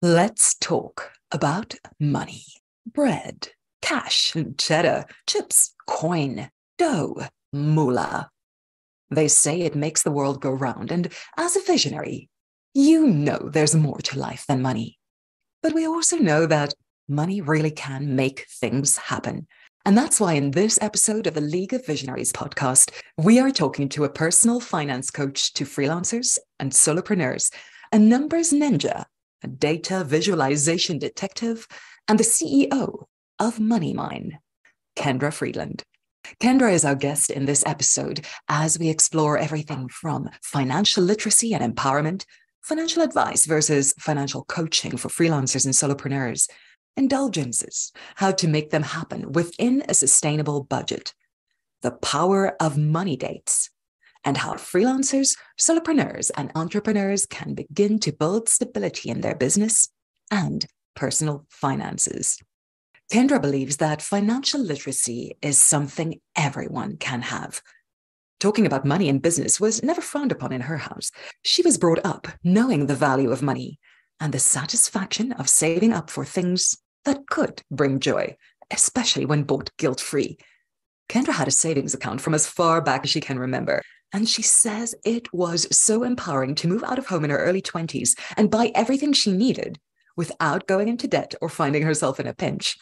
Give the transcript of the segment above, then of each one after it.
Let's talk about money, bread, cash, cheddar, chips, coin, dough, moolah. They say it makes the world go round, and as a visionary, you know there's more to life than money. But we also know that money really can make things happen. And that's why in this episode of the League of Visionaries podcast, we are talking to a personal finance coach to freelancers and solopreneurs, a numbers ninja, a data visualization detective, and the CEO of MoneyMine, Kendra Friedland. Kendra is our guest in this episode as we explore everything from financial literacy and empowerment, financial advice versus financial coaching for freelancers and solopreneurs, indulgences, how to make them happen within a sustainable budget, the power of money dates, and how freelancers, solopreneurs, and entrepreneurs can begin to build stability in their business and personal finances. Kendra believes that financial literacy is something everyone can have. Talking about money in business was never frowned upon in her house. She was brought up knowing the value of money and the satisfaction of saving up for things that could bring joy, especially when bought guilt-free. Kendra had a savings account from as far back as she can remember, and she says it was so empowering to move out of home in her early 20s and buy everything she needed without going into debt or finding herself in a pinch.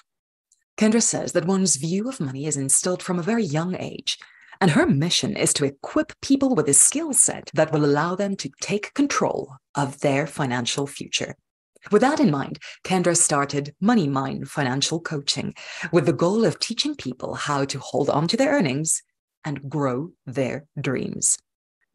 Kendra says that one's view of money is instilled from a very young age, and her mission is to equip people with a skill set that will allow them to take control of their financial future. With that in mind, Kendra started MoneyMine Financial Coaching with the goal of teaching people how to hold on to their earnings and grow their dreams.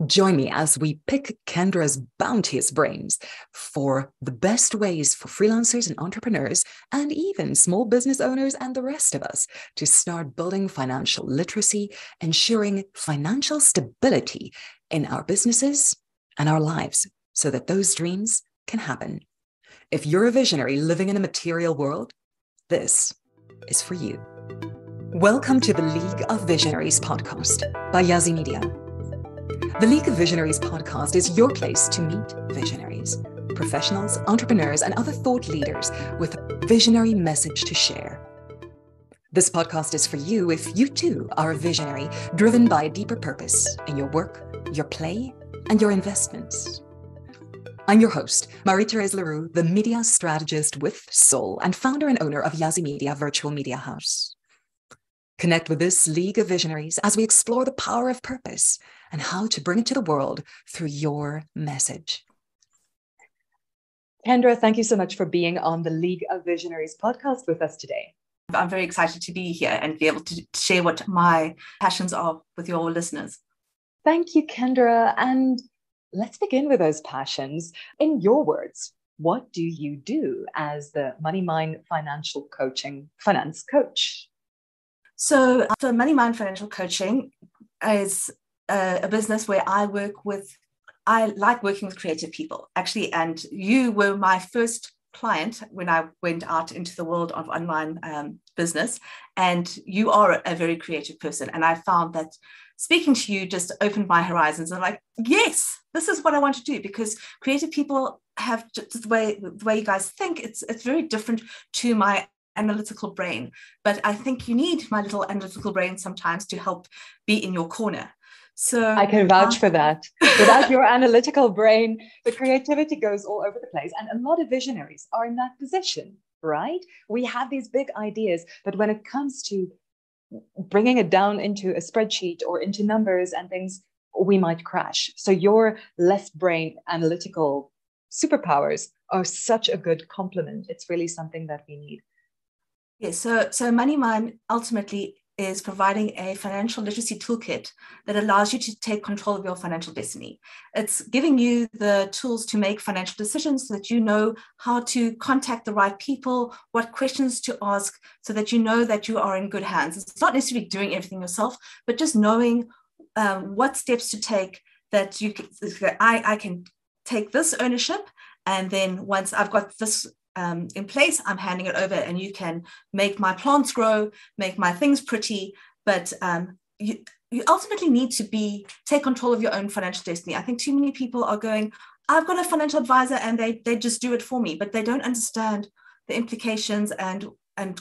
Join me as we pick Kendra's bounteous brains for the best ways for freelancers and entrepreneurs, and even small business owners and the rest of us to start building financial literacy, ensuring financial stability in our businesses and our lives so that those dreams can happen. If you're a visionary living in a material world, this is for you. Welcome to the League of Visionaries podcast by Yazi Media. The League of Visionaries podcast is your place to meet visionaries, professionals, entrepreneurs, and other thought leaders with a visionary message to share. This podcast is for you if you too are a visionary driven by a deeper purpose in your work, your play, and your investments. I'm your host, Marie-Therese Leroux, the media strategist with soul and founder and owner of Yazi Media Virtual Media House. Connect with this League of Visionaries as we explore the power of purpose and how to bring it to the world through your message. Kendra, thank you so much for being on the League of Visionaries podcast with us today. I'm very excited to be here and be able to share what my passions are with your listeners. Thank you, Kendra. And let's begin with those passions. In your words, what do you do as the MoneyMine Financial Coaching finance coach? So MoneyMine Financial Coaching is a business where I like working with creative people, actually. And you were my first client when I went out into the world of online business. And you are a very creative person. And I found that speaking to you just opened my horizons. I'm like, yes, this is what I want to do, because creative people have just the way you guys think. It's very different to my analytical brain. But I think you need my little analytical brain sometimes to help be in your corner. So I can vouch for that. Without your analytical brain, the creativity goes all over the place. And a lot of visionaries are in that position, right? We have these big ideas, but when it comes to bringing it down into a spreadsheet or into numbers and things, we might crash. So your left brain analytical superpowers are such a good complement. It's really something that we need. Yes, so MoneyMine ultimately is providing a financial literacy toolkit that allows you to take control of your financial destiny. It's giving you the tools to make financial decisions so that you know how to contact the right people, what questions to ask, so that you know that you are in good hands. It's not necessarily doing everything yourself, but just knowing what steps to take, that I can take this ownership, and then once I've got this in place, I'm handing it over, and you can make my plants grow, make my things pretty, but you ultimately need to take control of your own financial destiny. I think too many people are going, I've got a financial advisor and they just do it for me, but they don't understand the implications and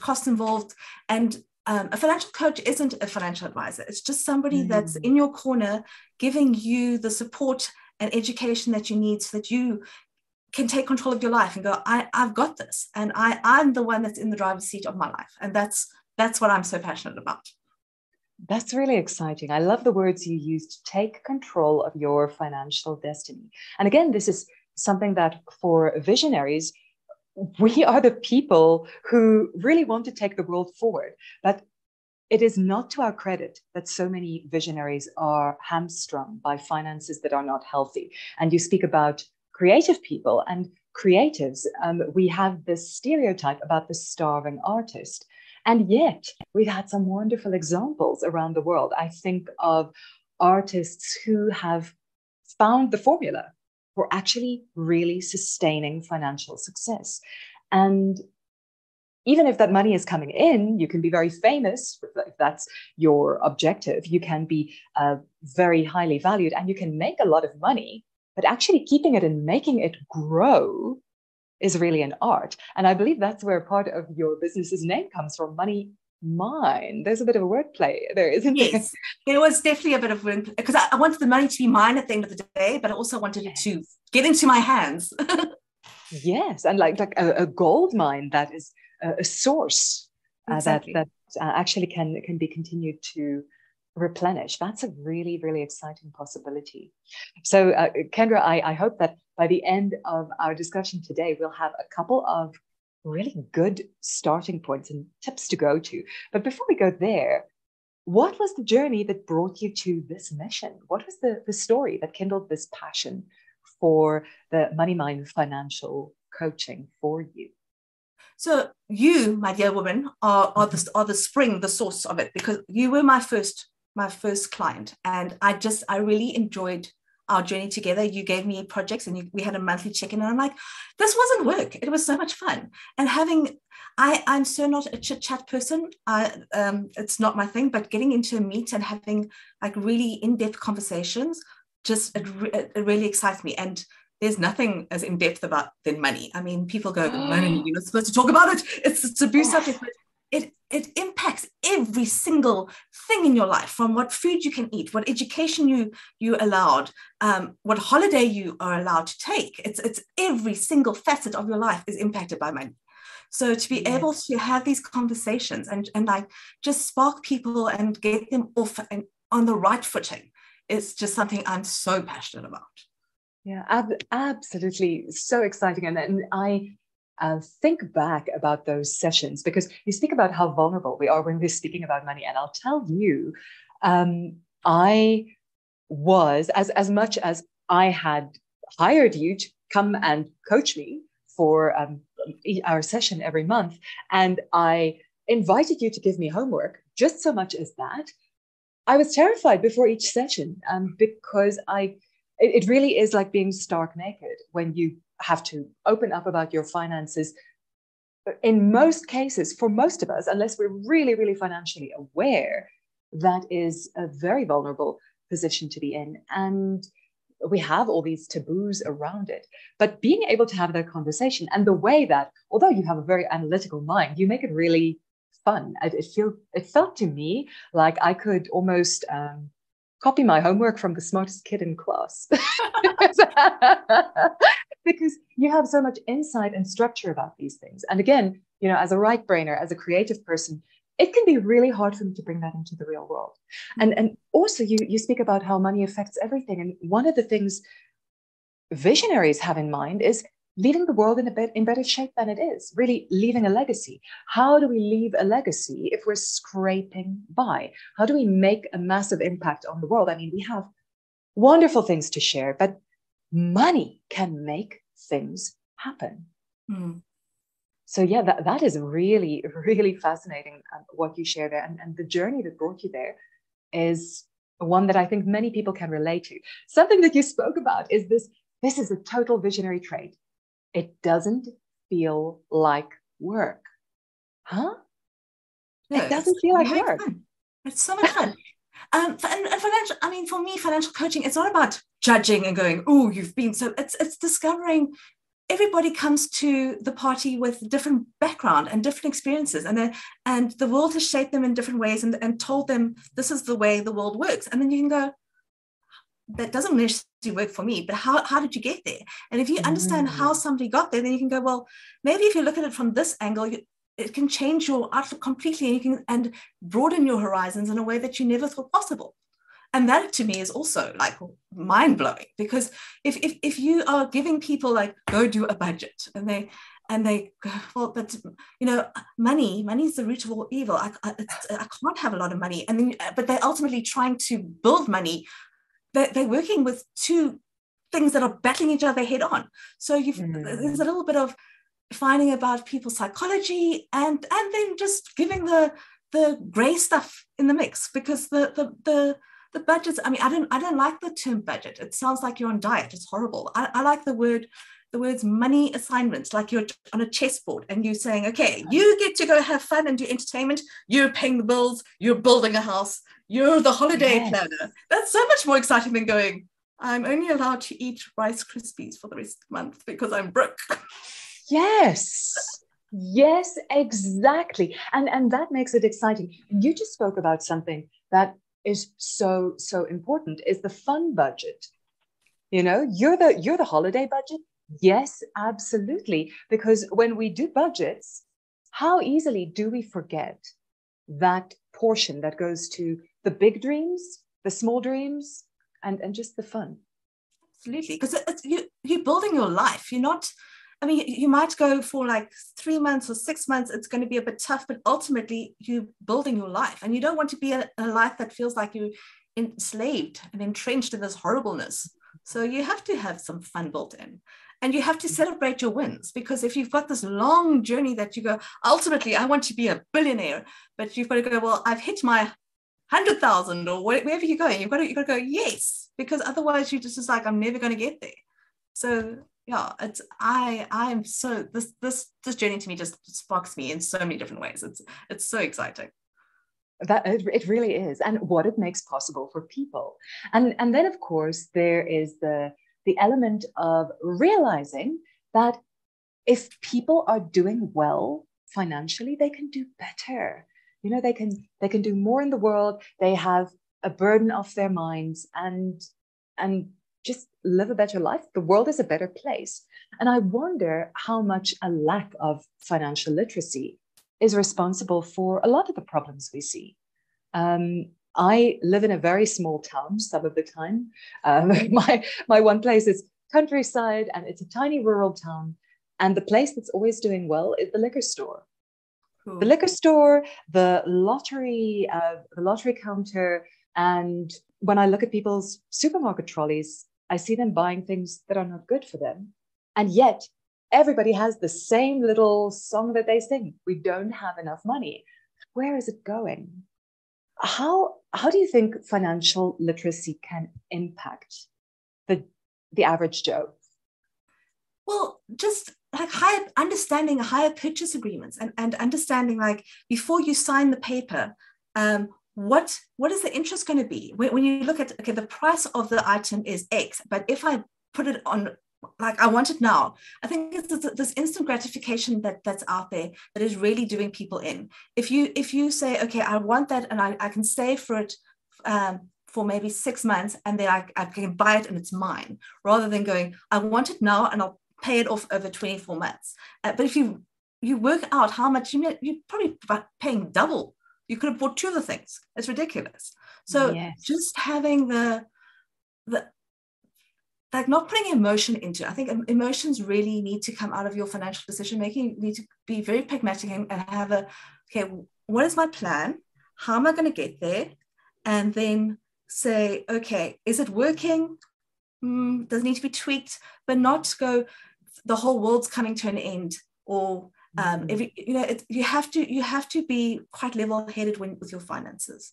costs involved. And a financial coach isn't a financial advisor. It's just somebody that's in your corner, giving you the support and education that you need so that you can take control of your life and go, I've got this. And I'm the one that's in the driver's seat of my life. And that's what I'm so passionate about. That's really exciting. I love the words you used, take control of your financial destiny. And again, this is something that for visionaries, we are the people who really want to take the world forward. But it is not to our credit that so many visionaries are hamstrung by finances that are not healthy. And you speak about creative people and creatives. We have this stereotype about the starving artist. And yet we've had some wonderful examples around the world. I think of artists who have found the formula for actually really sustaining financial success. And even if that money is coming in, you can be very famous, if that's your objective. You can be very highly valued and you can make a lot of money, but actually keeping it and making it grow is really an art. And I believe that's where part of your business's name comes from, Money Mine. There's a bit of a wordplay there, isn't there? Yes, there was definitely a bit of wordplay because I wanted the money to be mine at the end of the day, but I also wanted it to get into my hands. Yes, and like a gold mine that is a source exactly. that actually can be continued to replenish. That's a really, really exciting possibility. So, Kendra, I hope that by the end of our discussion today, we'll have a couple of really good starting points and tips to go to. But before we go there, what was the journey that brought you to this mission? What was the story that kindled this passion for the Money Mine financial coaching for you? So you, my dear woman, are the spring, the source of it, because you were my first client. And I really enjoyed our journey together. You gave me projects and we had a monthly check-in, and I'm like, this wasn't work. It was so much fun. And I'm so not a chit-chat person. It's not my thing, but getting into a meet and having like really in-depth conversations, it really excites me. And there's nothing as in-depth than money. I mean, people go, money, you're not supposed to talk about it. It's a taboo subject, but it impacts every single thing in your life, from what food you can eat, what education you allowed, what holiday you are allowed to take. It's every single facet of your life is impacted by money. So to be able to have these conversations and like just spark people and get them off and on the right footing is just something I'm so passionate about. Yeah, absolutely. So exciting. And I think back about those sessions, because you speak about how vulnerable we are when we're speaking about money. And I'll tell you, I was, as much as I had hired you to come and coach me for our session every month, and I invited you to give me homework, just so much as that, I was terrified before each session because it really is like being stark naked when you have to open up about your finances. In most cases, for most of us, unless we're really, really financially aware, that is a very vulnerable position to be in. And we have all these taboos around it. But being able to have that conversation, and the way that, although you have a very analytical mind, you make it really fun. It felt to me like I could almost copy my homework from the smartest kid in class. Because you have so much insight and structure about these things. And again, as a right brainer, as a creative person, it can be really hard for me to bring that into the real world. And also you speak about how money affects everything. And one of the things visionaries have in mind is leaving the world in better shape than it is, really leaving a legacy. How do we leave a legacy if we're scraping by? How do we make a massive impact on the world? I mean, we have wonderful things to share, but money can make things happen. So yeah, that is really, really fascinating what you share there. And the journey that brought you there is one that I think many people can relate to. Something that you spoke about is this is a total visionary trait. It doesn't feel like work. Huh? No, it doesn't feel like really work. Fun. It's so much fun. And financial, I mean, for me, financial coaching, it's not about judging and going, oh, you've been so, it's discovering everybody comes to the party with different background and different experiences, and the world has shaped them in different ways and told them this is the way the world works. And then you can go, that doesn't necessarily work for me, but how did you get there? And if you understand how somebody got there, then you can go, well, maybe if you look at it from this angle, it can change your outlook completely, and you can and broaden your horizons in a way that you never thought possible. And that to me is also like mind-blowing, because if you are giving people like, go do a budget, and they go, well, but money is the root of all evil. I can't have a lot of money. And then, but they're ultimately trying to build money. They're working with two things that are battling each other head on. So there's a little bit of finding about people's psychology, and then just giving the gray stuff in the mix, because the budgets, I mean, I don't like the term budget. It sounds like you're on diet. It's horrible. I like the words money assignments, like you're on a chessboard and you're saying, okay, you get to go have fun and do entertainment. You're paying the bills. You're building a house. You're the holiday planner. That's so much more exciting than going, I'm only allowed to eat Rice Krispies for the rest of the month because I'm broke. Yes, exactly. And that makes it exciting. You just spoke about something that is so important, is the fun budget. You're the holiday budget. Yes, absolutely. Because when we do budgets, how easily do we forget that portion that goes to the big dreams, the small dreams, and just the fun? Absolutely. Because you're building your life. You're not, I mean, you might go for like 3 months or 6 months. It's going to be a bit tough, but ultimately you're building your life, and you don't want to be a life that feels like you're enslaved and entrenched in this horribleness. So you have to have some fun built in, and you have to celebrate your wins, because if you've got this long journey that you go, ultimately, I want to be a billionaire, but you've got to go, well, I've hit my 100,000 or wherever you're going, you've got to go, yes, because otherwise you just like, I'm never going to get there. So yeah, I am so, this journey to me just sparks me in so many different ways. It's so exciting. That it really is, and what it makes possible for people. And then of course there is the element of realizing that if people are doing well financially, they can do better. They can do more in the world. They have a burden off their minds and just live a better life. The world is a better place. And I wonder how much a lack of financial literacy is responsible for a lot of the problems we see. I live in a very small town some of the time. My one place is countryside, and it's a tiny rural town. And the place that's always doing well is the liquor store. Cool. The liquor store, the lottery counter. And when I look at people's supermarket trolleys, I see them buying things that are not good for them. And yet everybody has the same little song that they sing. We don't have enough money. Where is it going? How do you think financial literacy can impact the average Joe? Well, just like understanding higher purchase agreements and understanding, like, before you sign the paper, what is the interest going to be? When you look at, okay, the price of the item is X, but if I put it on, like, I want it now, I think it's this instant gratification that's out there that is really doing people in. If you say, okay, I want that, and I can save for it for maybe 6 months, and then I can buy it and it's mine, rather than going, I want it now and I'll pay it off over 24 months. But if you work out how much you're probably paying double. You could have bought 2 of the things. It's ridiculous. So yes, just having the like, not putting emotion into it. I think emotions really need to come out of your financial decision making. You need to be very pragmatic and have okay, what is my plan? How am I going to get there? And then say, okay, is it working? Does it need to be tweaked? But not go, the whole world's coming to an end, or you have to be quite level-headed with your finances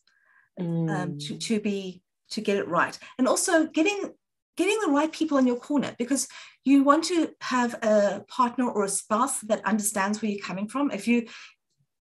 to get it right, and also getting the right people in your corner, because you want to have a partner or a spouse that understands where you're coming from. If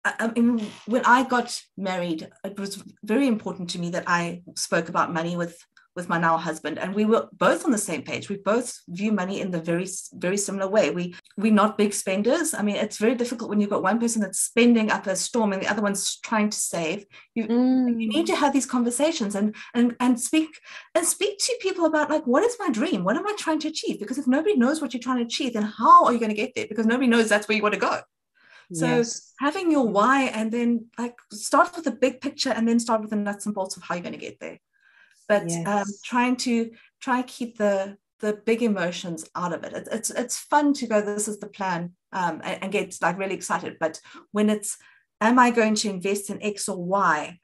I mean, when I got married, it was very important to me that I spoke about money with my now husband, and we were both on the same page. We both view money in the very, very similar way. We're not big spenders. I mean, it's very difficult when you've got one person that's spending up a storm and the other one's trying to save. You need to have these conversations and speak to people about, like, what is my dream? What am I trying to achieve? Because if nobody knows what you're trying to achieve, then how are you going to get there? Because nobody knows that's where you want to go. So having your why, and then like start with the big picture and then start with the nuts and bolts of how you're going to get there. But try and keep the big emotions out of it. It's fun to go, this is the plan, and get like really excited. But when it's, am I going to invest in X or Y?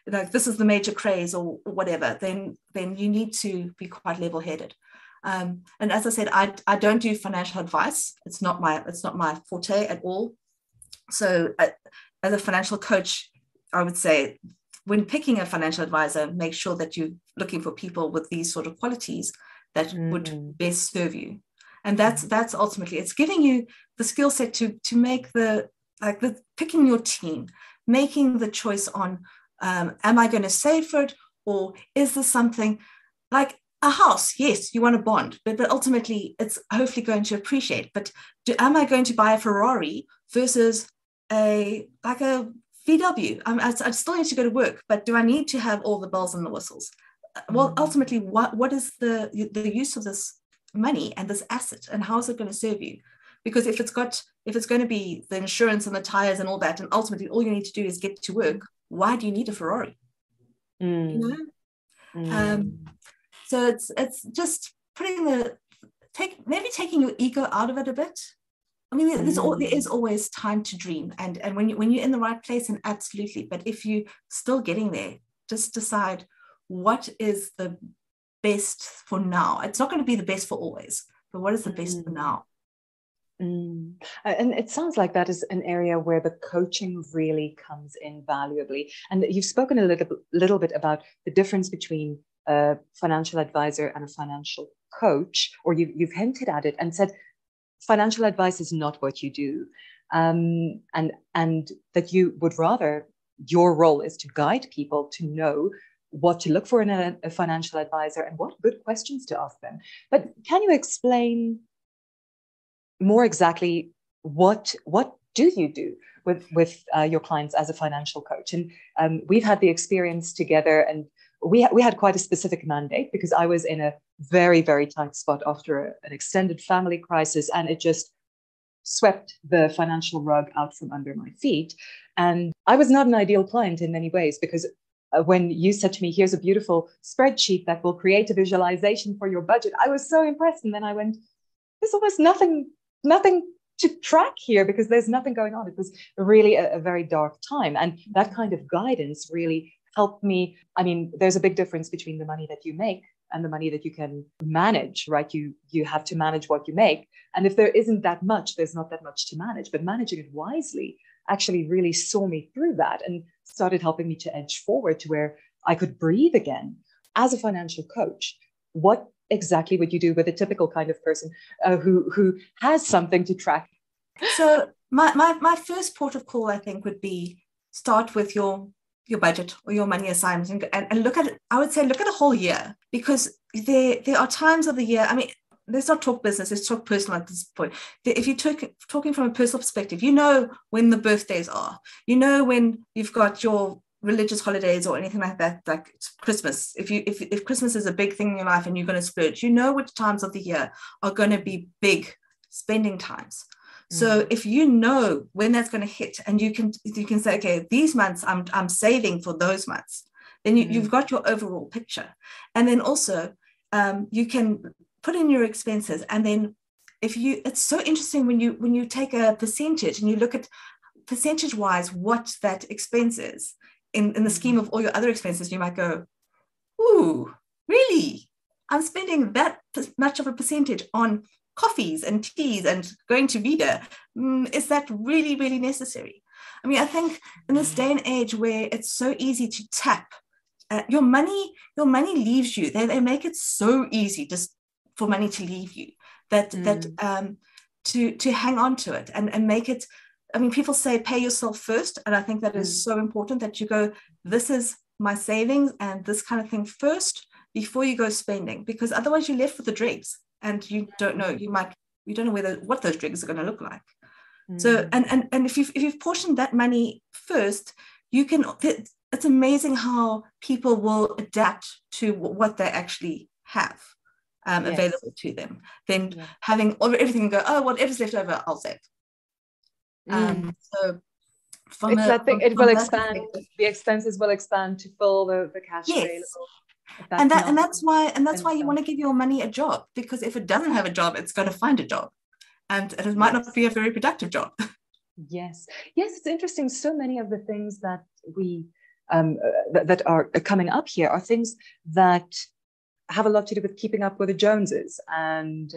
Like this is the major craze or whatever, then you need to be quite level-headed. And as I said, I don't do financial advice. It's not my forte at all. So as a financial coach, I would say when picking a financial advisor, make sure that you're looking for people with these sort of qualities that would best serve you. And that's ultimately, it's giving you the skill set to make picking your team, making the choice on, am I going to save for it? Or is this something like a house? Yes, you want a bond, but ultimately it's hopefully going to appreciate. But am I going to buy a Ferrari versus a VW? I still need to go to work, but do I need to have all the bells and the whistles? Well, ultimately, what is the use of this money and this asset, and how is it going to serve you? Because if it's going to be the insurance and the tires and all that, and ultimately all you need to do is get to work, why do you need a Ferrari? You know? So it's just taking your ego out of it a bit. I mean, there is always time to dream, and when you're in the right place, and absolutely. But if you're still getting there, just decide what is the best for now. It's not going to be the best for always, but what is the best for now? And it sounds like that is an area where the coaching really comes in valuably. And you've spoken a little bit about the difference between a financial advisor and a financial coach, or you've hinted at it and said financial advice is not what you do, and that you would rather, your role is to guide people to know what to look for in a financial advisor and what good questions to ask them. But can you explain more exactly what do you do with your clients as a financial coach? And we've had the experience together, and we had quite a specific mandate because I was in a very, very tight spot after an extended family crisis, and it just swept the financial rug out from under my feet. And I was not an ideal client in many ways, because when you said to me, here's a beautiful spreadsheet that will create a visualization for your budget, I was so impressed. And then I went, there's almost nothing to track here because there's nothing going on. It was really a very dark time. And that kind of guidance really helped me. I mean, there's a big difference between the money that you make and the money that you can manage, right? You have to manage what you make. And if there isn't that much, there's not that much to manage. But managing it wisely actually really saw me through that and started helping me to edge forward to where I could breathe again. As a financial coach, what exactly would you do with a typical kind of person who has something to track? So my first port of call, I think, would be start with your budget or your money assignment and look at it. I would say look at a whole year, because there are times of the year. I mean, let's not talk business, let's talk personal at this point. If you're talking from a personal perspective, you know when the birthdays are, you know when you've got your religious holidays or anything like that, like Christmas. If Christmas is a big thing in your life and you're going to splurge, you know which times of the year are going to be big spending times. So if you know when that's going to hit, and you can say, okay, these months I'm saving for those months, then you've got your overall picture. And then also you can put in your expenses. And then it's so interesting when you take a percentage and you look at percentage wise what that expense is in the scheme of all your other expenses, you might go, ooh, really? I'm spending that much of a percentage on coffees and teas and going to Vida. Is that really, really necessary? I mean, I think in this day and age where it's so easy to tap your money leaves you. They make it so easy just for money to leave you that to hang on to it and make it I mean, people say pay yourself first. And I think that is so important that you go, this is my savings and this kind of thing first before you go spending, because otherwise you're left with the dregs and you don't know, you don't know what those dregs are going to look like. So, and if you've portioned that money first, it's amazing how people will adapt to what they actually have available to them. Then having everything and go, oh, whatever's left over, I'll save. So it will expand. The expenses will expand to fill the cash available. And that's why you want to give your money a job, because if it doesn't have a job, it's going to find a job, and it might not be a very productive job. Yes, it's interesting. So many of the things that we that are coming up here are things that have a lot to do with keeping up with the Joneses and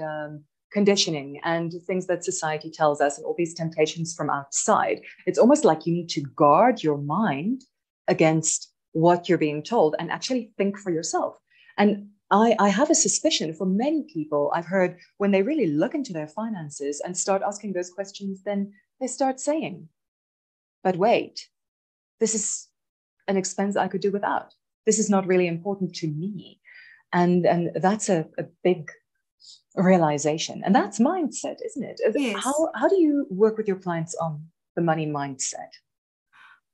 conditioning and things that society tells us, and all these temptations from outside. It's almost like you need to guard your mind against what you're being told and actually think for yourself. And I have a suspicion for many people, I've heard when they really look into their finances and start asking those questions, then they start saying, but wait, this is an expense I could do without. This is not really important to me. And that's a big realization. And that's mindset, isn't it? Yes. How do you work with your clients on the money mindset?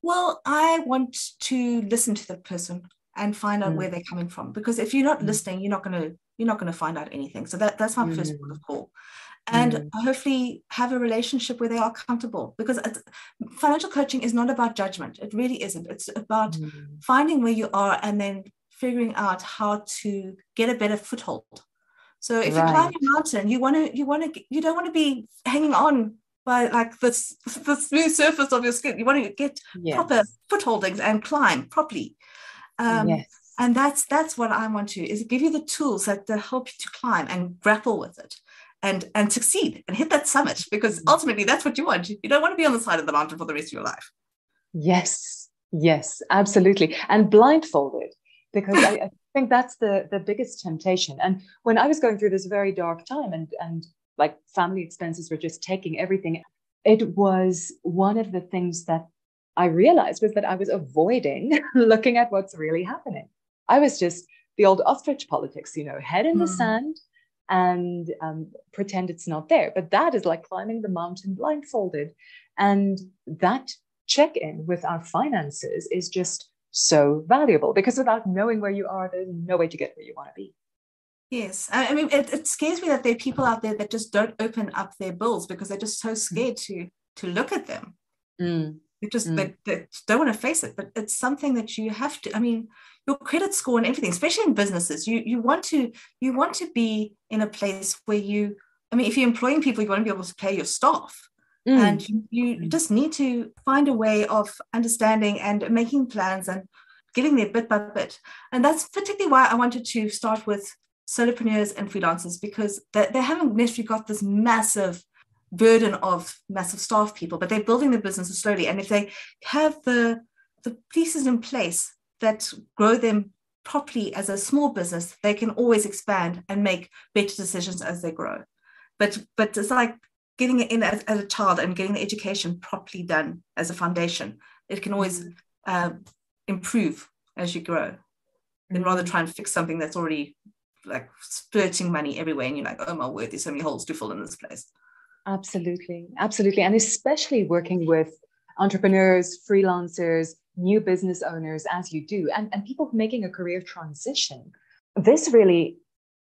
Well, I want to listen to the person and find out where they're coming from, because if you're not listening, you're not going to find out anything. So that's my first port of call. And hopefully have a relationship where they are comfortable, because financial coaching is not about judgment. It really isn't. It's about finding where you are and then figuring out how to get a better foothold. So if you climb a mountain, you don't want to be hanging on by like the smooth surface of your skin. You want to get proper footholdings and climb properly. And that's what I want to, is give you the tools that help you to climb and grapple with it and succeed and hit that summit, because ultimately that's what you want. You don't want to be on the side of the mountain for the rest of your life. Yes, absolutely. And blindfolded, because I think that's the biggest temptation. And when I was going through this very dark time and like family expenses were just taking everything, it was one of the things that I realized was that I was avoiding looking at what's really happening. I was just the old ostrich politics, head in the sand and pretend it's not there. But that is like climbing the mountain blindfolded. And that check-in with our finances is just so valuable, because without knowing where you are, there's no way to get where you want to be. Yes. I mean, it scares me that there are people out there that just don't open up their bills because they're just so scared to look at them. They don't want to face it, but it's something that you have to. I mean, your credit score and everything, especially in businesses, you want to be in a place where if you're employing people, you want to be able to pay your staff. And you just need to find a way of understanding and making plans and getting there bit by bit. And that's particularly why I wanted to start with solopreneurs and freelancers, because they haven't necessarily got this massive burden of massive staff people, but they're building their businesses slowly. And if they have the pieces in place that grow them properly as a small business, they can always expand and make better decisions as they grow. But it's like getting it in as a child and getting the education properly done as a foundation. It can always improve as you grow, than rather try and fix something that's already like spurting money everywhere. And you're like, oh my word, there's so many holes to fill in this place. Absolutely. And especially working with entrepreneurs, freelancers, new business owners, as you do, and people making a career transition. This really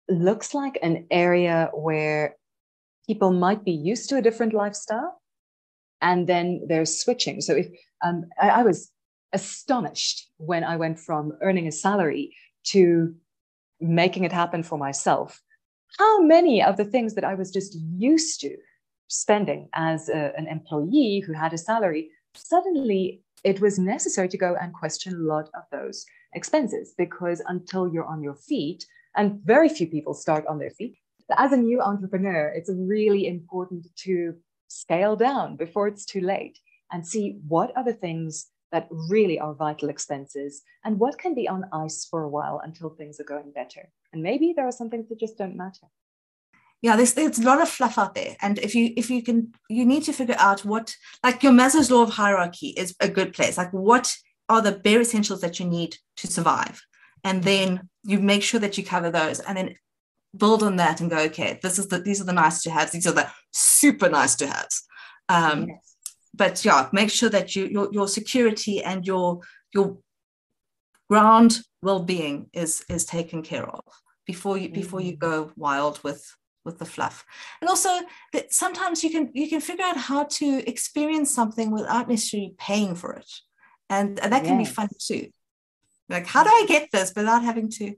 looks like an area where people might be used to a different lifestyle and then they're switching. So if I was astonished when I went from earning a salary to making it happen for myself, how many of the things that I was just used to spending as an employee who had a salary, suddenly it was necessary to go and question a lot of those expenses, because until you're on your feet, and very few people start on their feet, as a new entrepreneur, it's really important to scale down before it's too late and see what are the things that really are vital expenses and what can be on ice for a while until things are going better. And maybe there are some things that just don't matter. Yeah, there's a lot of fluff out there. And if you can, you need to figure out what, like your Maslow's law of hierarchy is a good place. Like what are the bare essentials that you need to survive? And then you make sure that you cover those and then build on that and go, okay, these are the nice to haves. These are the super nice to haves. Yes. But yeah, make sure that your security and your ground well-being is taken care of before you go wild with the fluff. And also that sometimes you can figure out how to experience something without necessarily paying for it. And that can be fun too. Like, how do I get this without having to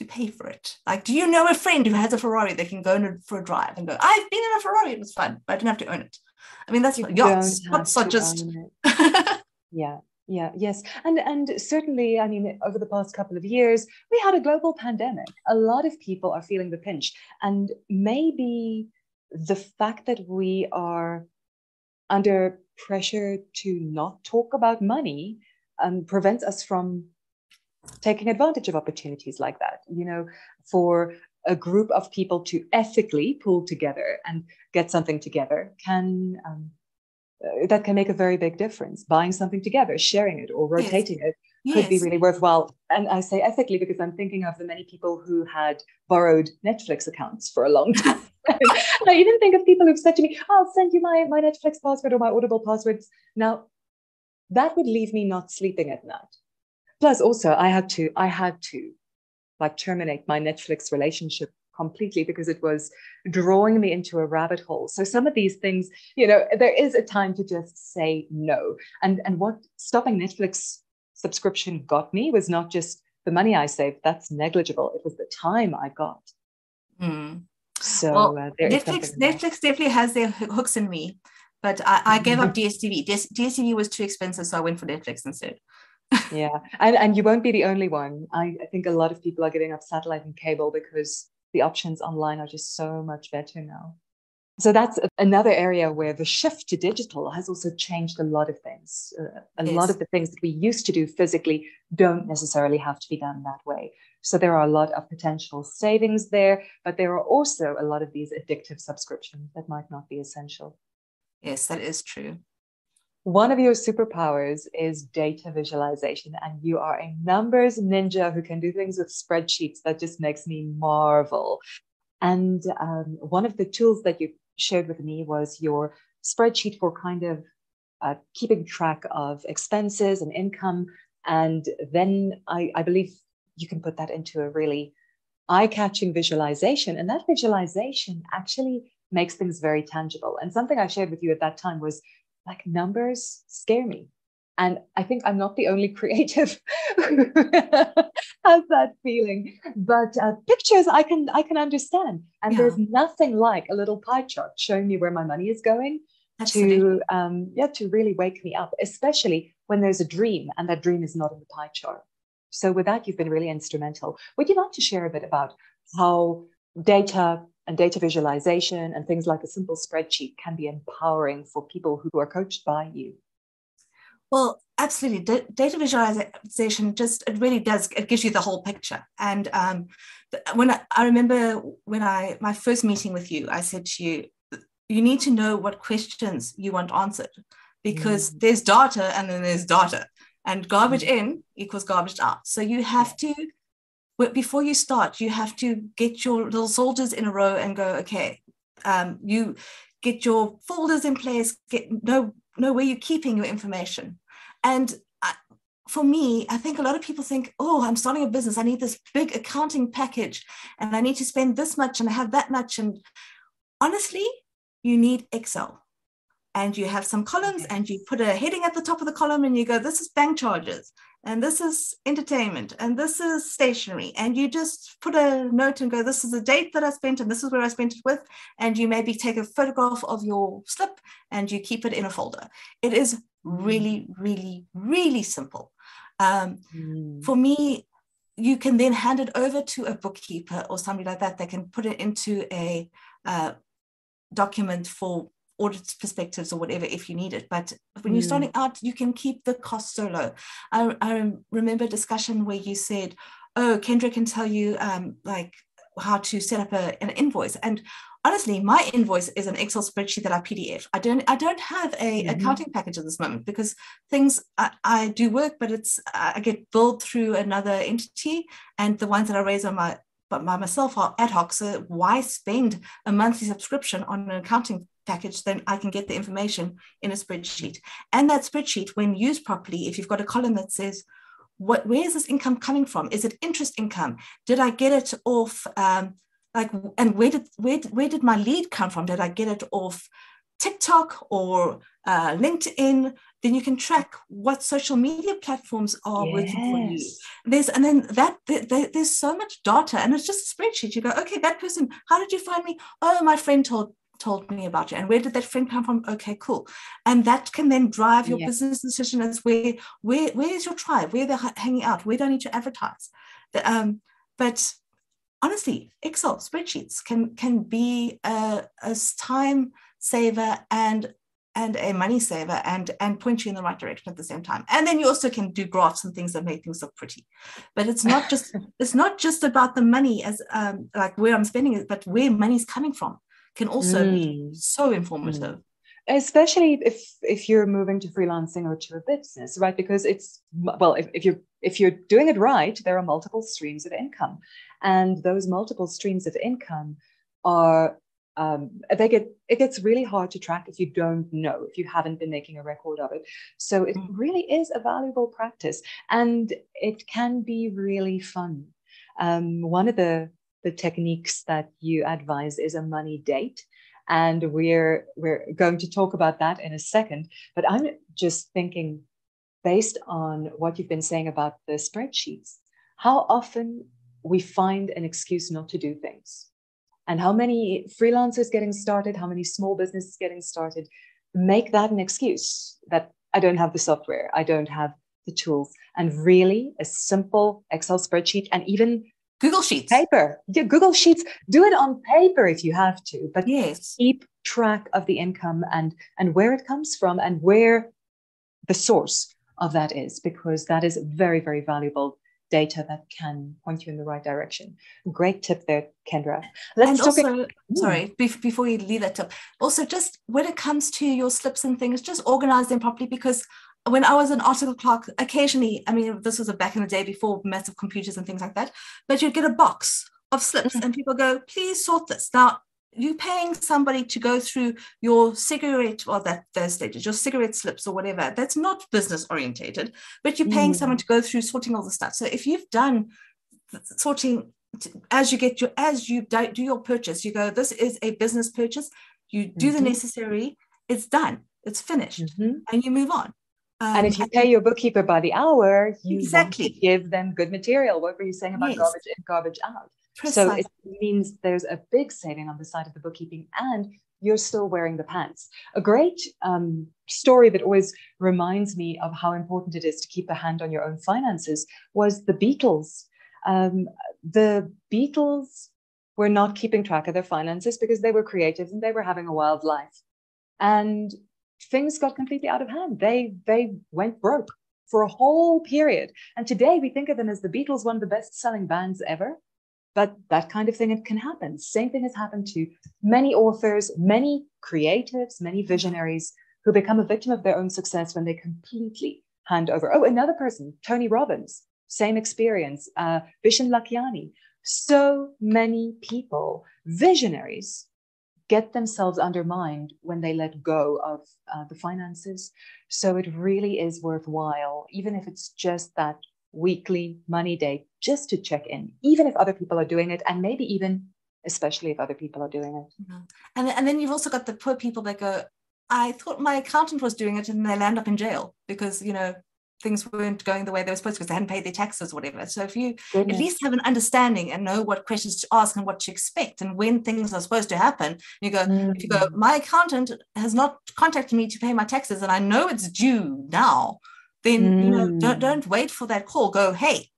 pay for it? Like, do you know a friend who has a Ferrari that can go for a drive and go, I've been in a Ferrari, it was fun, but I didn't have to own it. I mean, that's yachts are just yes. And certainly, I mean, over the past couple of years, we had a global pandemic. A lot of people are feeling the pinch. And maybe the fact that we are under pressure to not talk about money prevents us from taking advantage of opportunities like that. You know, for a group of people to ethically pull together and get something together that can make a very big difference. Buying something together, sharing it or rotating it could be really worthwhile. And I say ethically because I'm thinking of the many people who had borrowed Netflix accounts for a long time. I even think of people who've said to me, I'll send you my Netflix password or my Audible passwords. Now, that would leave me not sleeping at night. Plus, also, I had to like terminate my Netflix relationship completely because it was drawing me into a rabbit hole. So some of these things, you know, there is a time to just say no. And what stopping Netflix subscription got me was not just the money I saved. That's negligible. It was the time I got. So Netflix definitely has their hooks in me, but I gave up DSTV. DSTV was too expensive, so I went for Netflix instead. Yeah, and you won't be the only one. I think a lot of people are giving up satellite and cable because the options online are just so much better now. So that's another area where the shift to digital has also changed a lot of things. A lot of the things that we used to do physically don't necessarily have to be done that way. So there are a lot of potential savings there, but there are also a lot of these addictive subscriptions that might not be essential. Yes, that is true. One of your superpowers is data visualization, and you are a numbers ninja who can do things with spreadsheets that just makes me marvel. And one of the tools that you shared with me was your spreadsheet for kind of keeping track of expenses and income. And then I believe you can put that into a really eye-catching visualization. And that visualization actually makes things very tangible. And something I shared with you at that time was, like, numbers scare me. And I think I'm not the only creative who has that feeling. But pictures I can understand. And there's nothing like a little pie chart showing me where my money is going to really wake me up, especially when there's a dream and that dream is not in the pie chart. So with that, you've been really instrumental. Would you like to share a bit about how data and data visualization and things like a simple spreadsheet can be empowering for people who are coached by you? Well, absolutely. Data visualization it really does, it gives you the whole picture. And when I remember my first meeting with you, I said to you, you need to know what questions you want answered, because there's data and then there's data, and garbage in equals garbage out. So you have to, before you start, you have to get your little soldiers in a row and go, okay, you get your folders in place, know where you're keeping your information. And for me, I think a lot of people think, oh, I'm starting a business, I need this big accounting package and I need to spend this much and I have that much. And honestly, you need Excel. And you have some columns and you put a heading at the top of the column and you go, this is bank charges, and this is entertainment, and this is stationery. And you just put a note and go, this is the date that I spent and this is where I spent it with. And you maybe take a photograph of your slip and you keep it in a folder. It is really, really, really simple. For me, you can then hand it over to a bookkeeper or somebody like that. They can put it into a document for audit perspectives or whatever if you need it. But when you're starting out, you can keep the cost so low. I remember a discussion where you said, oh, Kendra can tell you like how to set up an invoice. And honestly, my invoice is an Excel spreadsheet that I PDF. I don't have a accounting package at this moment because things I do work, but I get billed through another entity, and the ones that I raise on by myself are ad hoc. So why spend a monthly subscription on an accounting package? Then I can get the information in a spreadsheet, and that spreadsheet, when used properly, if you've got a column that says where is this income coming from? Is it interest income? Did I get it off? And where did my lead come from? Did I get it off TikTok or LinkedIn? Then you can track what social media platforms are working for you. There's so much data, and it's just a spreadsheet. You go, okay, that person, how did you find me? Oh, my friend told me about you. And where did that friend come from? Okay, cool. And that can then drive your business decision as where is your tribe? Where they're hanging out? Where do I need to advertise? But honestly, Excel spreadsheets can be a time saver and a money saver and point you in the right direction at the same time. And then you also can do graphs and things that make things look pretty. But it's not just about the money as like where I'm spending it, but where money's coming from can also be so informative. Especially if you're moving to freelancing or to a business, right? Because if you're doing it right, there are multiple streams of income, and those multiple streams of income are it gets really hard to track if you don't know, if you haven't been making a record of it. So it really is a valuable practice, and it can be really fun. One of the techniques that you advise is a money date. And we're going to talk about that in a second. But I'm just thinking, based on what you've been saying about the spreadsheets, how often we find an excuse not to do things. And how many freelancers getting started, how many small businesses getting started make that an excuse that I don't have the software, I don't have the tools. And really a simple Excel spreadsheet, and even Google Sheets. Paper. Yeah, Google Sheets. Do it on paper if you have to, but yes, keep track of the income and where it comes from and where the source of that is, because that is very, very valuable data that can point you in the right direction. Great tip there, Kendra. Before you leave that tip, also just when it comes to your slips and things, just organize them properly, because when I was an article clerk, occasionally, I mean, this was back in the day before massive computers and things like that, but you'd get a box of slips and people go, please sort this. Now, you're paying somebody to go through your cigarette, or those stages, your cigarette slips or whatever. That's not business orientated, but you're paying someone to go through sorting all the stuff. So if you've done sorting as you do your purchase, you go, this is a business purchase. You do the necessary, it's done, it's finished, and you move on. And if you pay your bookkeeper by the hour, you exactly want to give them good material. What were you saying about garbage in, garbage out? Precisely. So it means there's a big saving on the side of the bookkeeping, and you're still wearing the pants. A great story that always reminds me of how important it is to keep a hand on your own finances was the Beatles. The Beatles were not keeping track of their finances because they were creative and they were having a wild life. And things got completely out of hand. They went broke for a whole period. And today we think of them as the Beatles, one of the best-selling bands ever. But that kind of thing, it can happen. Same thing has happened to many authors, many creatives, many visionaries who become a victim of their own success when they completely hand over. Oh, another person, Tony Robbins, same experience, Vishen Lakhiani. So many people, visionaries, get themselves undermined when they let go of the finances. So it really is worthwhile, even if it's just that weekly money day, just to check in, even if other people are doing it, and maybe even especially if other people are doing it. And then you've also got the poor people that go, I thought my accountant was doing it, and they land up in jail because, things weren't going the way they were supposed to because they hadn't paid their taxes or whatever. So if you at least have an understanding and know what questions to ask and what to expect and when things are supposed to happen, if you go, my accountant has not contacted me to pay my taxes and I know it's due now, then don't wait for that call. Go, hey,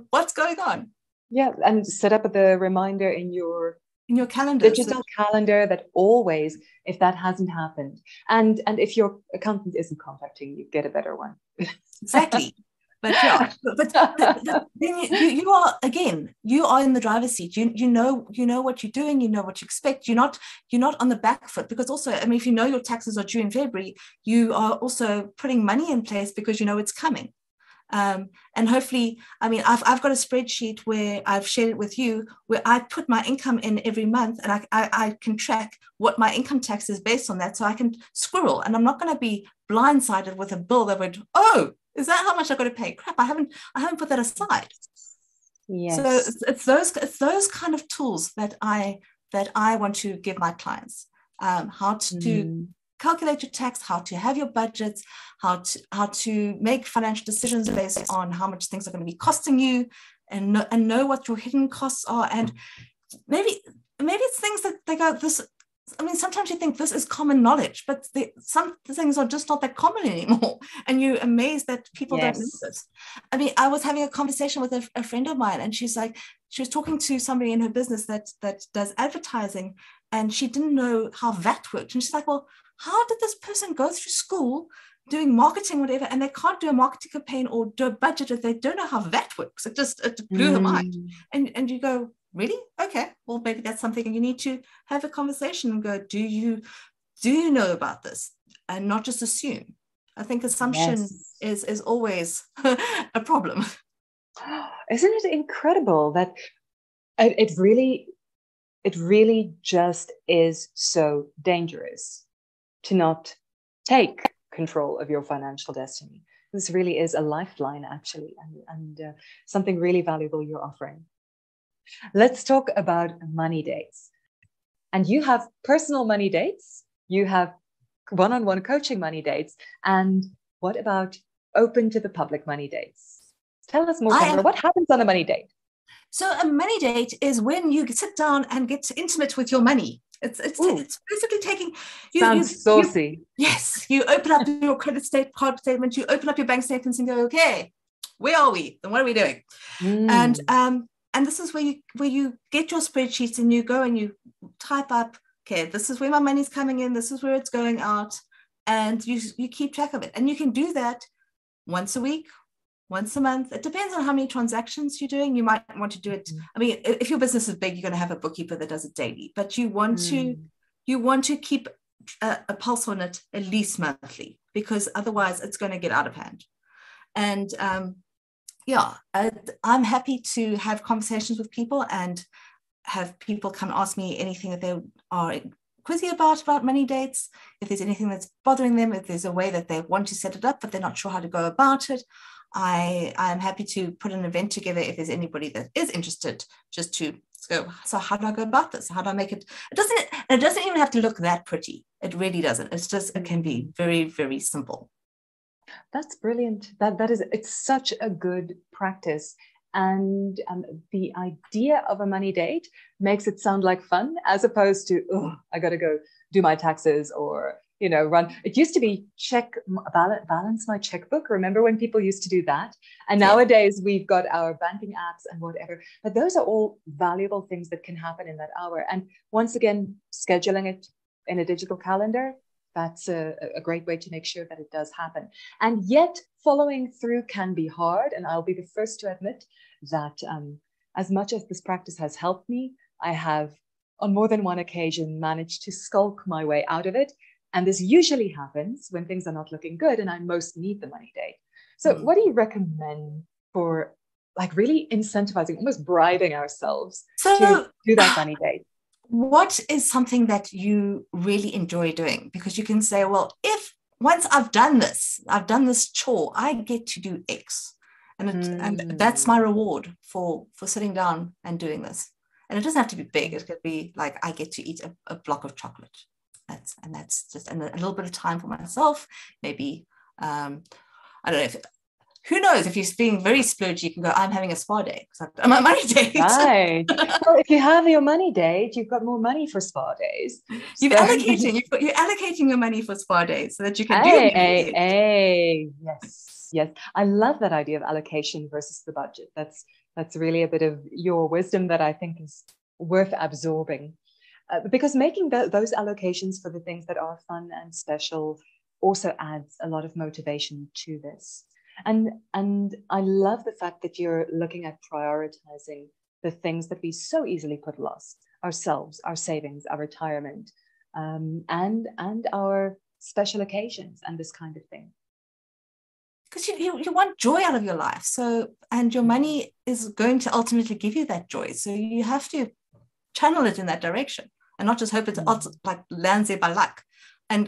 what's going on? Yeah, and set up the reminder in your calendar, digital calendar, that always, if that hasn't happened, and if your accountant isn't contacting you, get a better one. Exactly. But yeah, but then you are, again, you are in the driver's seat. You know what you're doing. You know what you expect. You're not on the back foot, because also, I mean, if you know your taxes are due in February, you are also putting money in place because you know it's coming. And hopefully, I mean, I've got a spreadsheet where I've shared it with you, where I put my income in every month, and I can track what my income tax is based on that, so I can squirrel, and I'm not going to be blindsided with a bill that would, oh, is that how much I've got to pay? Crap, I haven't put that aside. Yes. So it's those kind of tools that I want to give my clients, how to calculate your tax, how to have your budgets, how to make financial decisions based on how much things are going to be costing you, and know what your hidden costs are. And maybe it's things that they go, this, I mean, sometimes you think this is common knowledge, but some things are just not that common anymore. And you're amazed that people don't know this. I mean, I was having a conversation with a friend of mine, and she's like, she was talking to somebody in her business that does advertising, and she didn't know how VAT worked. And she's like, well, how did this person go through school doing marketing, whatever, and they can't do a marketing campaign or do a budget if they don't know how VAT works? It blew her mind. And you go, really? Okay, well, maybe that's something you need to have a conversation and go, do you know about this? And not just assume. I think assumption is always a problem. Isn't it incredible that it really just is so dangerous to not take control of your financial destiny? This really is a lifeline, actually, and something really valuable you're offering. Let's talk about money dates. And you have personal money dates, you have one-on-one coaching money dates, and what about open to the public money dates? Tell us more, Kendra. What happens on a money date? So a money date is when you sit down and get intimate with your money. It's basically taking sounds saucy. Yes, you open up your credit card statement, you open up your bank statements and go, okay, where are we? And what are we doing? And this is where you get your spreadsheets, and you go and you type up, okay, this is where my money's coming in, this is where it's going out, and you keep track of it. And you can do that once a week, once a month. It depends on how many transactions you're doing. You might want to do it. I mean, if your business is big, you're going to have a bookkeeper that does it daily, but you want to keep a pulse on it at least monthly, because otherwise it's going to get out of hand. And I'm happy to have conversations with people and have people come ask me anything that they are quizzy about money dates. If there's anything that's bothering them, if there's a way that they want to set it up but they're not sure how to go about it, I'm happy to put an event together if there's anybody that is interested, just to go, so how do I go about this? How do I make it? It doesn't even have to look that pretty. It really doesn't. It can be very, very simple. That's brilliant. It's such a good practice. And the idea of a money date makes it sound like fun, as opposed to, oh, I got to go do my taxes, or, run. It used to be balance my checkbook. Remember when people used to do that? And nowadays we've got our banking apps and whatever. But those are all valuable things that can happen in that hour. And once again, scheduling it in a digital calendar, that's a great way to make sure that it does happen. And yet following through can be hard. And I'll be the first to admit that as much as this practice has helped me, I have on more than one occasion managed to skulk my way out of it. And this usually happens when things are not looking good and I most need the money date. So what do you recommend for really incentivizing, almost bribing ourselves to do that money date? What is something that you really enjoy doing? Because you can say, well, if once I've done this chore, I get to do X. And that's my reward for sitting down and doing this. And it doesn't have to be big. It could be like, I get to eat a block of chocolate. That's just a little bit of time for myself. Maybe, I don't know, who knows, if you're being very splurgy, you can go, I'm having a spa day. So my money date. Right. Well, if you have your money date, you've got more money for spa days. You're allocating your money for spa days so that you can do Yes. I love that idea of allocation versus the budget. That's really a bit of your wisdom that I think is worth absorbing. Because making those allocations for the things that are fun and special also adds a lot of motivation to this. And I love the fact that you're looking at prioritizing the things that we so easily put lost: ourselves, our savings, our retirement, and our special occasions and this kind of thing. Because you want joy out of your life. So, and your money is going to ultimately give you that joy. So you have to channel it in that direction and not just hope it like lands there by luck,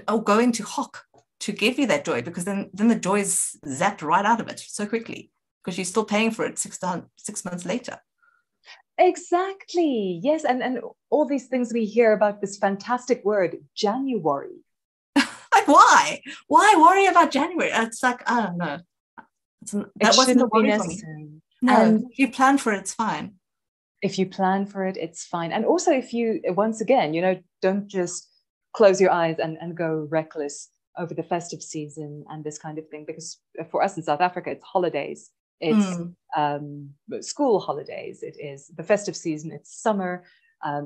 or go into hock to give you that joy, because then the joy is zapped right out of it so quickly because you're still paying for it 6 months later. Exactly. Yes. And all these things we hear about this fantastic word, January. Like, why worry about January? It's like, I don't know. That wasn't a worry for me. No, and if you plan for it, it's fine. If you plan for it, it's fine. And also, if you, once again, don't just close your eyes and go reckless over the festive season and this kind of thing, because for us in South Africa, it's holidays. It's school holidays. It is the festive season. It's summer.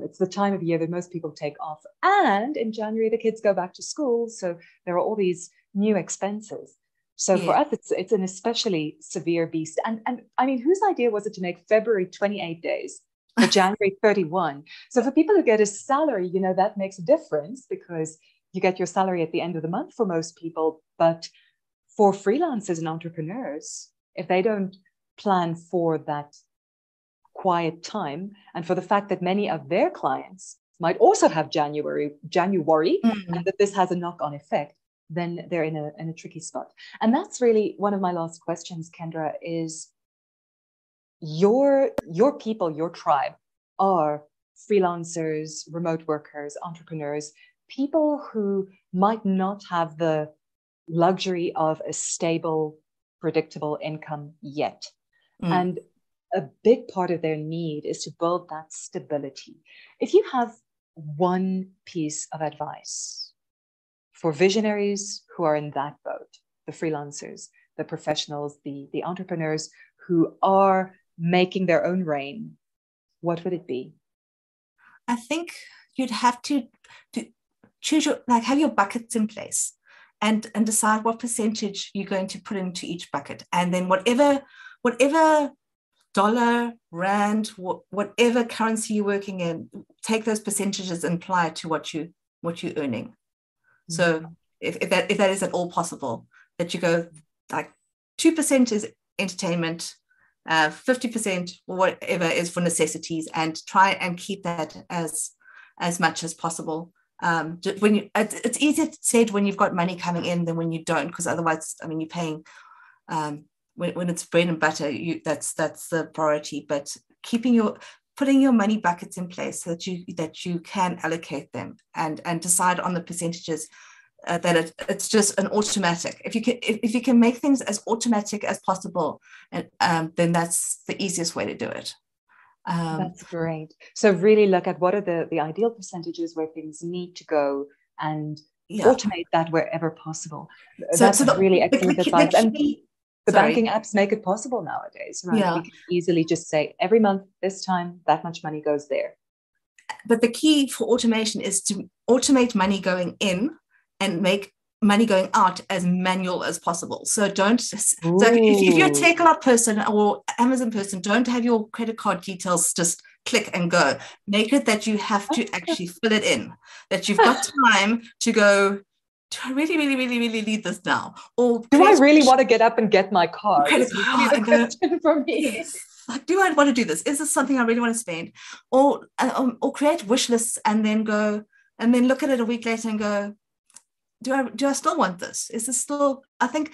It's the time of year that most people take off. And in January, the kids go back to school. So there are all these new expenses. So for us, it's an especially severe beast. And I mean, whose idea was it to make February 28 days for January 31? So for people who get a salary, that makes a difference because you get your salary at the end of the month for most people. But for freelancers and entrepreneurs, if they don't plan for that quiet time, and for the fact that many of their clients might also have January, and that this has a knock-on effect, then they're in a tricky spot. And that's really one of my last questions, Kendra, is your people, your tribe are freelancers, remote workers, entrepreneurs, people who might not have the luxury of a stable, predictable income yet. And a big part of their need is to build that stability. If you have one piece of advice for visionaries who are in that boat, the freelancers, the professionals, the entrepreneurs who are making their own rain, what would it be? I think you'd have to choose have your buckets in place and decide what percentage you're going to put into each bucket. And then whatever dollar, rand, whatever currency you're working in, take those percentages and apply it to what you're earning. So if that is at all possible, that you go like 2% is entertainment, 50% or whatever is for necessities, and try and keep that as much as possible. It's easier said when you've got money coming in than when you don't, because otherwise, I mean, you're paying when it's bread and butter. That's the priority. But putting your money buckets in place so that you can allocate them and decide on the percentages. That it's just an automatic. If you can make things as automatic as possible, and then that's the easiest way to do it. That's great. So really look at what are the ideal percentages where things need to go, and automate that wherever possible. That's really excellent advice. And the banking apps make it possible nowadays, right? Yeah. We can easily just say every month, this time, that much money goes there. But the key for automation is to automate money going in and make money going out as manual as possible. So if you're a Takealot person or Amazon person, don't have your credit card details just click and go. Make it that you have to actually fill it in, that you've got time to go, do I really, really, really, really need this now? Or do I really want to get up and get my card? This is really the question for me. Yes. Like, do I want to do this? Is this something I really want to spend? Or create wish lists and then go and then look at it a week later and go, do I still want this? Is this still? I think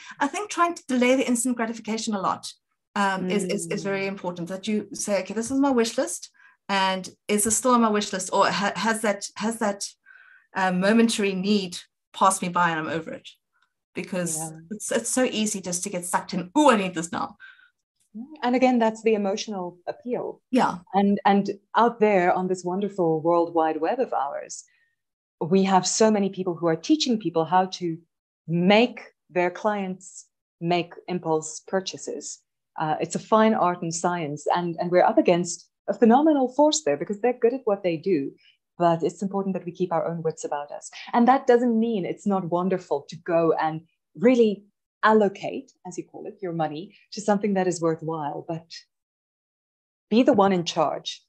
trying to delay the instant gratification a lot is very important. That you say, okay, this is my wish list, and is this still on my wish list, or has that momentary need passed me by and I'm over it? Because it's so easy just to get sucked in. Oh, I need this now. And again, that's the emotional appeal. Yeah. And out there on this wonderful World Wide Web of ours, we have so many people who are teaching people how to make their clients make impulse purchases. It's a fine art and science, and we're up against a phenomenal force there because they're good at what they do. But it's important that we keep our own wits about us. And that doesn't mean it's not wonderful to go and really allocate, as you call it, your money to something that is worthwhile, but be the one in charge,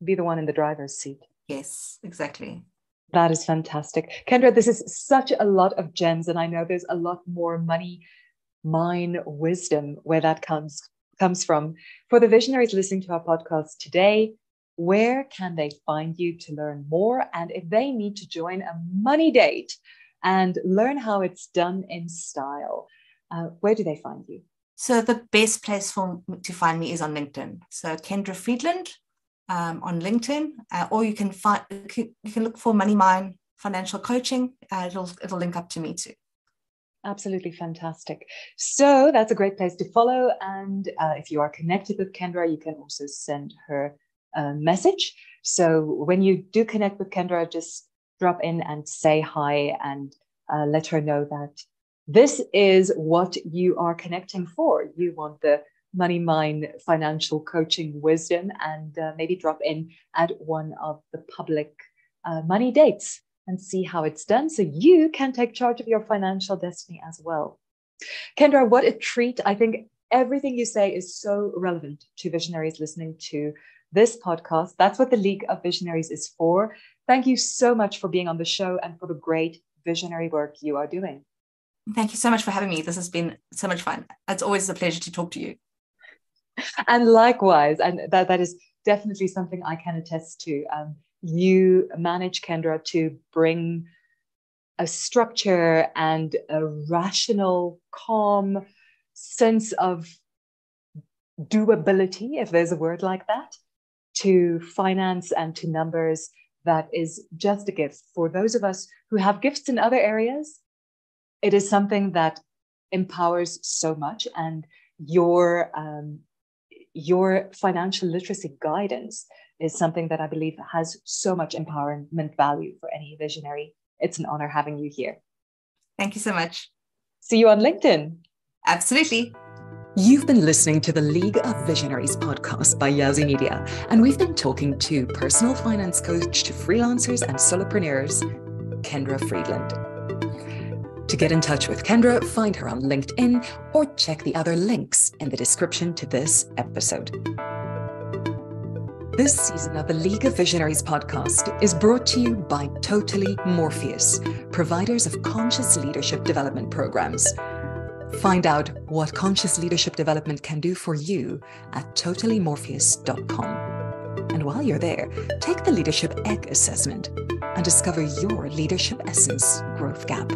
be the one in the driver's seat. Yes, exactly. That is fantastic. Kendra, this is such a lot of gems, and I know there's a lot more money mine wisdom where that comes from. For the visionaries listening to our podcast today, where can they find you to learn more? And if they need to join a money date and learn how it's done in style, where do they find you? So the best place to find me is on LinkedIn. So Kendra Friedland on LinkedIn, or you can look for Money Mine Financial Coaching. It'll link up to me too. Absolutely fantastic. So that's a great place to follow. And if you are connected with Kendra, you can also send her a message. So when you do connect with Kendra, just drop in and say hi and let her know that this is what you are connecting for. You want the Money Mine financial coaching wisdom, and maybe drop in at one of the public money dates and see how it's done so you can take charge of your financial destiny as well. Kendra, what a treat. I think everything you say is so relevant to visionaries listening to this podcast. That's what the League of Visionaries is for. Thank you so much for being on the show and for the great visionary work you are doing. Thank you so much for having me. This has been so much fun. It's always a pleasure to talk to you. And likewise, and that is definitely something I can attest to. You manage, Kendra, to bring a structure and a rational, calm sense of doability, if there's a word like that, to finance and to numbers that is just a gift. For those of us who have gifts in other areas, it is something that empowers so much. And your financial literacy guidance is something that I believe has so much empowerment value for any visionary. It's an honor having you here. Thank you so much. See you on LinkedIn. Absolutely. You've been listening to the League of Visionaries podcast by Yazzie Media, and we've been talking to personal finance coach to freelancers and solopreneurs, Kendra Friedland. To get in touch with Kendra, find her on LinkedIn or check the other links in the description to this episode. This season of the League of Visionaries podcast is brought to you by Totally Morpheus, providers of conscious leadership development programs. Find out what conscious leadership development can do for you at totallymorpheus.com. And while you're there, take the Leadership Egg assessment and discover your leadership essence growth gap.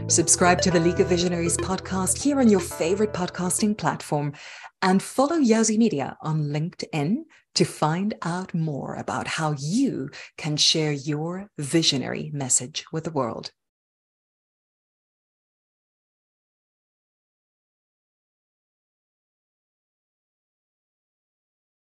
Subscribe to the League of Visionaries podcast here on your favorite podcasting platform and follow Yazzie Media on LinkedIn to find out more about how you can share your visionary message with the world.